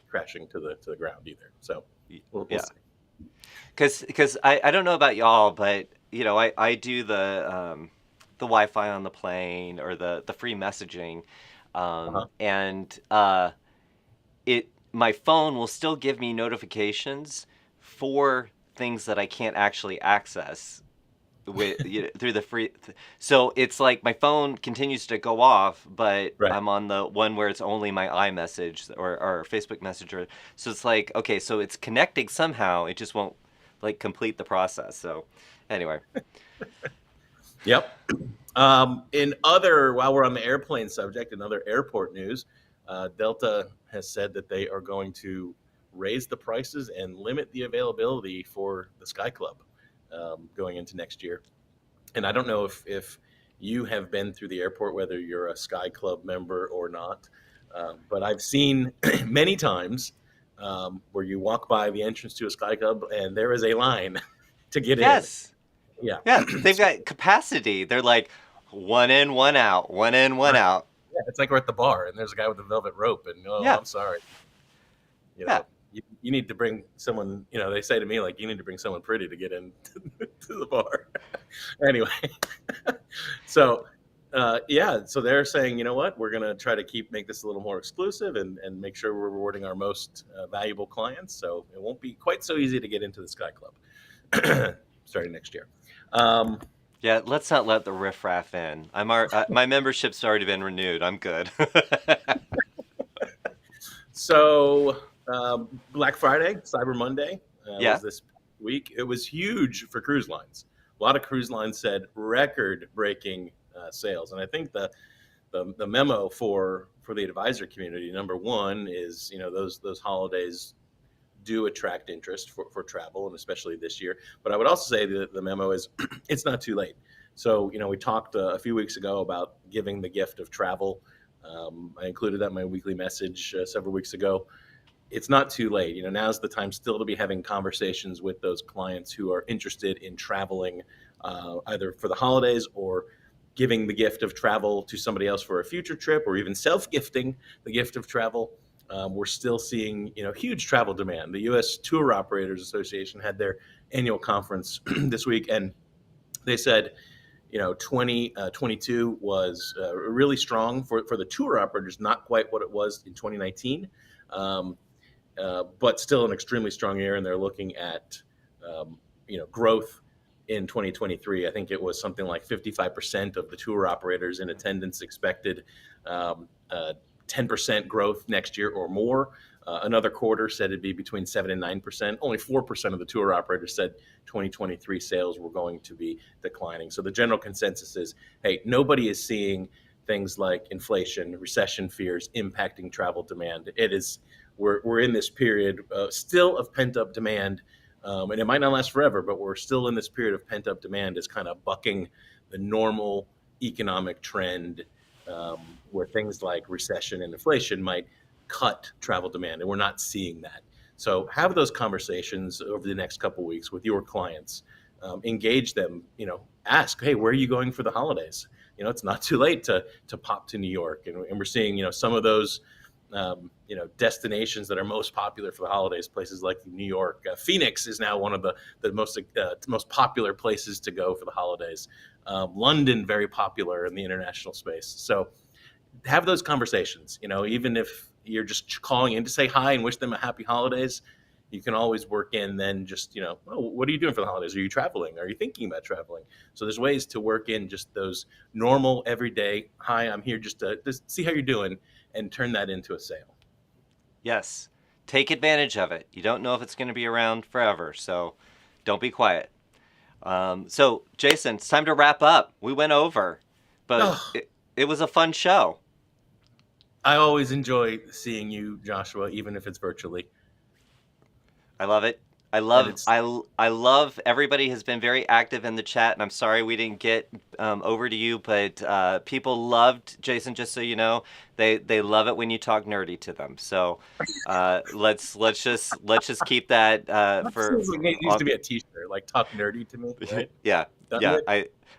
crashing to the ground either. So we'll see. Because I don't know about y'all, but I do the Wi-Fi on the plane or the free messaging, and my phone will still give me notifications for things that I can't actually access with through the free. So it's like my phone continues to go off, but Right. I'm on the one where it's only my iMessage or Facebook Messenger. So it's like, okay, so it's connecting somehow. It just won't complete the process. So anyway. Yep. While we're on the airplane subject, in other airport news, Delta has said that they are going to raise the prices and limit the availability for the Sky Club going into next year. And I don't know if you have been through the airport, whether you're a Sky Club member or not, but I've seen many times where you walk by the entrance to a Sky Club and there is a line to get in. Yes. Yeah. Yeah, they've got capacity. They're like one in, one out, one in, one Right. out. Yeah, it's like we're at the bar and there's a guy with a velvet rope, and Yeah. I'm sorry, Yeah. you need to bring someone. They say to me like you need to bring someone pretty to get in to the bar. Anyway, so so they're saying, you know what, we're gonna try to make this a little more exclusive and make sure we're rewarding our most valuable clients. So it won't be quite so easy to get into the Sky Club starting next year. Yeah, let's not let the riffraff in. My membership's already been renewed. I'm good. So Black Friday, Cyber Monday Yeah. was this week. It was huge for cruise lines. A lot of cruise lines said record-breaking sales, and I think the memo for the advisor community, number one, is those holidays do attract interest for travel, and especially this year. But I would also say that the memo is it's not too late. So we talked a few weeks ago about giving the gift of travel. I included that in my weekly message several weeks ago. It's not too late. Now's the time still to be having conversations with those clients who are interested in traveling, either for the holidays or giving the gift of travel to somebody else for a future trip, or even self-gifting the gift of travel. We're still seeing, huge travel demand. The U.S. Tour Operators Association had their annual conference this week, and they said, 2022 was really strong for the tour operators, not quite what it was in 2019, but still an extremely strong year. And they're looking at, growth in 2023. I think it was something like 55% of the tour operators in attendance expected 10% growth next year or more. Another quarter said it'd be between 7 and 9%. Only 4% of the tour operators said 2023 sales were going to be declining. So the general consensus is, hey, nobody is seeing things like inflation, recession fears impacting travel demand. We're in this period still of pent-up demand, and it might not last forever, but we're still in this period of pent-up demand is kind of bucking the normal economic trend, where things like recession and inflation might cut travel demand, and we're not seeing that. So have those conversations over the next couple of weeks with your clients. Engage them. Ask, hey, where are you going for the holidays? It's not too late to pop to New York, and we're seeing some of those destinations that are most popular for the holidays. Places like New York, Phoenix is now one of the most popular places to go for the holidays. London, very popular in the international space. So have those conversations. Even if you're just calling in to say hi and wish them a happy holidays, you can always work in then just, oh, what are you doing for the holidays? Are you traveling? Are you thinking about traveling? So there's ways to work in just those normal everyday, hi, I'm here just to see how you're doing, and turn that into a sale. Yes. Take advantage of it. You don't know if it's going to be around forever, so don't be quiet. So, Jason, it's time to wrap up. We went over, but it was a fun show. I always enjoy seeing you, Joshua, even if it's virtually. I love it. I love everybody has been very active in the chat, and I'm sorry we didn't get over to you, but people loved Jason. Just so you know, they love it when you talk nerdy to them. So let's just keep that for. It used to be a T-shirt, like "Talk Nerdy to Me." Right? Yeah.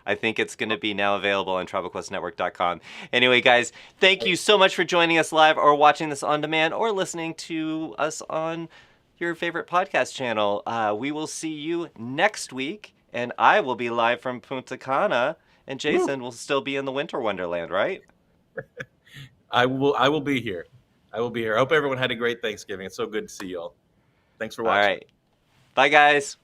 I think it's going to be now available on TravelQuestNetwork.com. Anyway, guys, thank you so much for joining us live or watching this on demand or listening to us on your favorite podcast channel. We will see you next week, and I will be live from Punta Cana, and Jason will still be in the Winter Wonderland, right? I will be here. I hope everyone had a great Thanksgiving. It's so good to see you all. Thanks for watching. All right. Bye, guys.